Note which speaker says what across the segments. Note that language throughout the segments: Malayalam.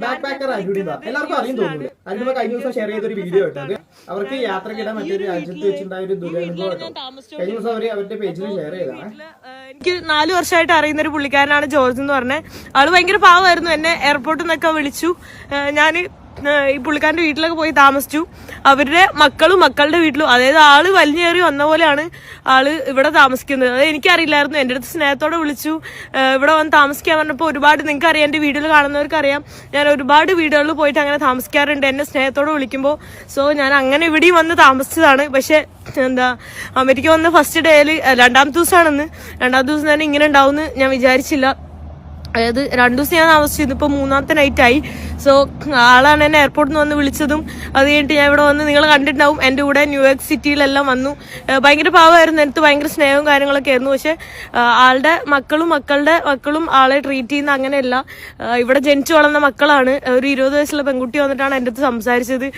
Speaker 1: ബാക്ക് പാക്കർ അരുണിമ എല്ലാവർക്കും അറിയും തോന്നുന്നു. അരുണിമ കഴിഞ്ഞ ദിവസം ഷെയർ ചെയ്തൊരു വീഡിയോ ഇട്ടത് അവർക്ക് യാത്രക്കിടെ മറ്റൊരു രാജ്യത്ത് വെച്ചിട്ടുണ്ടായ ഒരു ദുരനുഭവം കഴിഞ്ഞ ദിവസം അവര് അവരുടെ പേജിൽ ഷെയർ ചെയ്തതാണ്.
Speaker 2: എനിക്ക് 4 വർഷമായിട്ട് അറിയുന്ന ഒരു പുള്ളിക്കാരനാണ് ജോർജ് എന്ന് പറഞ്ഞത്. ആള് ഭയങ്കര പാവമായിരുന്നു. എന്നെ എയർപോർട്ടിൽ നിന്നൊക്കെ വിളിച്ചു. ഞാൻ ഈ പുള്ളിക്കാരന്റെ വീട്ടിലൊക്കെ പോയി താമസിച്ചു. അവരുടെ മക്കളും മക്കളുടെ വീട്ടിലും, അതായത് ആള് വലിഞ്ഞേറി വന്ന പോലെയാണ് ആള് ഇവിടെ താമസിക്കുന്നത്. അത് എനിക്കറിയില്ലായിരുന്നു. എൻ്റെ അടുത്ത് സ്നേഹത്തോടെ വിളിച്ചു ഇവിടെ വന്ന് താമസിക്കാൻ പറഞ്ഞപ്പോൾ ഒരുപാട്, നിങ്ങൾക്ക് അറിയാം, എൻ്റെ വീഡിയോയിൽ കാണുന്നവർക്ക് അറിയാം, ഞാൻ ഒരുപാട് വീടുകളിൽ പോയിട്ട് അങ്ങനെ താമസിക്കാറുണ്ട് എന്നെ സ്നേഹത്തോടെ വിളിക്കുമ്പോൾ. സോ ഞാൻ അങ്ങനെ ഇവിടെയും വന്ന് താമസിച്ചതാണ്. പക്ഷെ അമേരിക്ക വന്ന ഫസ്റ്റ് ഡേയിൽ രണ്ടാമത്തെ ദിവസമാണെന്ന്, രണ്ടാമത്തെ ദിവസം തന്നെ ഇങ്ങനെ ഉണ്ടാവുമെന്ന് ഞാൻ വിചാരിച്ചില്ല. അതായത് 2 ദിവസം ഞാൻ താമസിച്ചിരുന്നു. ഇപ്പൊ 3ാമത്തെ നൈറ്റായി. സോ ആളാണ് എന്നെ എയർപോർട്ടിൽ നിന്ന് വന്ന് വിളിച്ചതും. അത് കഴിഞ്ഞിട്ട് ഞാൻ ഇവിടെ വന്ന്, നിങ്ങൾ കണ്ടിട്ടുണ്ടാവും, എൻ്റെ കൂടെ ന്യൂയോർക്ക് സിറ്റിയിലെല്ലാം വന്നു. ഭയങ്കര പാവമായിരുന്നു. എനിക്ക് ഭയങ്കര സ്നേഹവും കാര്യങ്ങളൊക്കെ ആയിരുന്നു. പക്ഷെ ആളുടെ മക്കളും മക്കളുടെ മക്കളും ആളെ ട്രീറ്റ് ചെയ്യുന്ന അങ്ങനെയല്ല. ഇവിടെ ജനിച്ചു വളർന്ന മക്കളാണ്. ഒരു 20 വയസ്സുള്ള പെൺകുട്ടി വന്നിട്ടാണ് എൻ്റെ അടുത്ത് സംസാരിച്ചത്.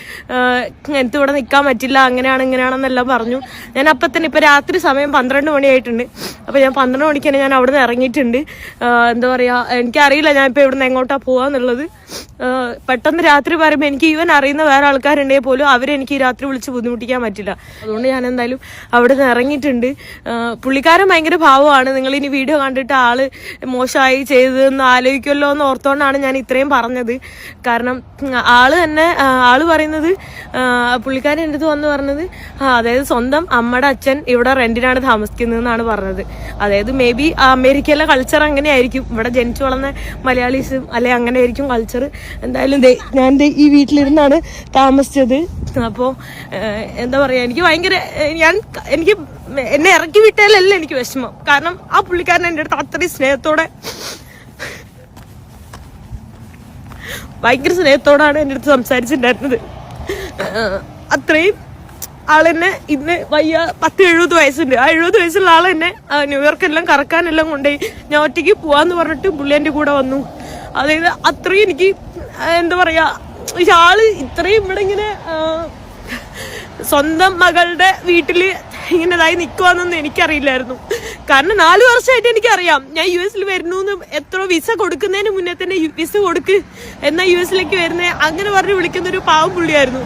Speaker 2: എനിക്ക് ഇവിടെ നിൽക്കാൻ പറ്റില്ല, അങ്ങനെയാണ് ഇങ്ങനെയാണെന്നെല്ലാം പറഞ്ഞു. ഞാൻ അപ്പം തന്നെ, ഇപ്പം രാത്രി സമയം 12 മണിയായിട്ടുണ്ട്. അപ്പം ഞാൻ 12 മണിക്ക് തന്നെ ഞാൻ അവിടെ നിന്ന് ഇറങ്ങിയിട്ടുണ്ട്. എന്താ പറയുക, എനിക്കറിയില്ല ഞാൻ ഇപ്പം ഇവിടെ നിന്ന് എങ്ങോട്ടാ പോവാന്നുള്ളത്. പെട്ടെന്ന് രാത്രി പറയുമ്പോൾ എനിക്ക് ഈവൻ അറിയുന്ന വേറെ ആൾക്കാരുണ്ടെങ്കിൽ പോലും അവരെനിക്ക് ഈ രാത്രി വിളിച്ച് ബുദ്ധിമുട്ടിക്കാൻ പറ്റില്ല. അതുകൊണ്ട് ഞാൻ എന്തായാലും അവിടെ നിന്ന് ഇറങ്ങിയിട്ടുണ്ട്. പുള്ളിക്കാരൻ ഭയങ്കര ഭാവമാണ്. നിങ്ങളിനി വീഡിയോ കണ്ടിട്ട് ആള് മോശമായി ചെയ്തതെന്ന് ആലോചിക്കുമല്ലോ എന്ന് ഓർത്തോണ്ടാണ് ഞാൻ ഇത്രയും പറഞ്ഞത്. കാരണം ആള് തന്നെ, ആള് പറയുന്നത്, പുള്ളിക്കാരൻ എൻ്റെ അടുത്ത് വന്ന് പറഞ്ഞത്, അതായത് സ്വന്തം അമ്മയുടെ അച്ഛൻ ഇവിടെ റെന്റിനാണ് താമസിക്കുന്നതെന്നാണ് പറഞ്ഞത്. അതായത് മേ ബി അമേരിക്കയിലെ കൾച്ചർ അങ്ങനെ ആയിരിക്കും, ഇവിടെ ജനിച്ചു വളർന്ന മലയാളീസും അല്ലെ അങ്ങനെ ആയിരിക്കും കൾച്ചർ. എന്തായാലും ഞാൻ ഈ വീട്ടിലിരുന്നാണ് താമസിച്ചത്. അപ്പോൾ എന്താ പറയാ, എനിക്ക് ഭയങ്കര, എനിക്ക് എന്നെ ഇറക്കി വിട്ടാലല്ല എനിക്ക് വിഷമം. കാരണം ആ പുള്ളിക്കാരൻ എൻ്റെ അടുത്ത് അത്രയും സ്നേഹത്തോടെ, ഭയങ്കര സ്നേഹത്തോടാണ് എൻ്റെ അടുത്ത് സംസാരിച്ചിട്ടുണ്ടായിരുന്നത്. അത്രയും ആളെന്നെ ഇന്ന് വയ്യ 10-70 വയസ്സുണ്ട്. ആ 70 വയസ്സുള്ള ആളെന്നെ ന്യൂയോർക്കെല്ലാം കറക്കാനെല്ലാം കൊണ്ടുപോയി. ഞാൻ ഒറ്റയ്ക്ക് പോവാന്ന് പറഞ്ഞിട്ട് പുള്ളി എൻ്റെ കൂടെ വന്നു. അതായത് അത്രയും എനിക്ക് എന്താ പറയാ, ആള് ഇത്രയും ഇവിടെ ഇങ്ങനെ സ്വന്തം മകളുടെ വീട്ടില് ഇങ്ങനെ ഇതായി നിൽക്കുവാന്നൊന്നും എനിക്കറിയില്ലായിരുന്നു. കാരണം 4 വർഷമായിട്ട് എനിക്കറിയാം ഞാൻ US വരുന്നു. എത്ര വിസ കൊടുക്കുന്നതിന് മുന്നേ തന്നെ വിസ കൊടുക്ക് എന്നാ US വരുന്നേ അങ്ങനെ പറഞ്ഞ് വിളിക്കുന്നൊരു പാവം പുള്ളിയായിരുന്നു.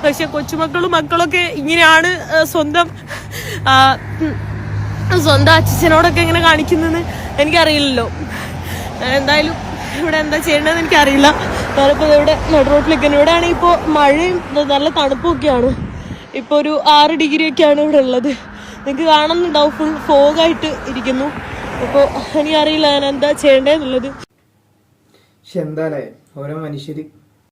Speaker 2: പക്ഷെ കൊച്ചുമക്കളും മക്കളൊക്കെ ഇങ്ങനെയാണ് സ്വന്തം അച്ഛനോടൊക്കെ ഇങ്ങനെ കാണിക്കുന്നതെന്ന് എനിക്കറിയില്ലല്ലോ. എന്തായാലും ഇവിടെ എന്താ ചെയ്യേണ്ടതെന്ന് എനിക്കറിയില്ല. ഞാനിപ്പോൾ ഇവിടെ നെടുറോട്ടിലേക്ക്, ഇവിടെയാണെങ്കിൽ ഇപ്പോൾ മഴയും നല്ല തണുപ്പൊക്കെയാണ്. ഇപ്പോൾ ഒരു 6 ഡിഗ്രി ഒക്കെയാണ് ഇവിടെ ഉള്ളത്. നിങ്ങൾക്ക് കാണുന്നുണ്ടാവും, ഫുൾ ഫോഗായിട്ട് ഇരിക്കുന്നു. അപ്പോൾ എനിക്കറിയില്ല ഞാൻ എന്താ ചെയ്യേണ്ടതെന്നുള്ളത്.
Speaker 1: പക്ഷെ എന്തായാലും ഓരോ മനുഷ്യർ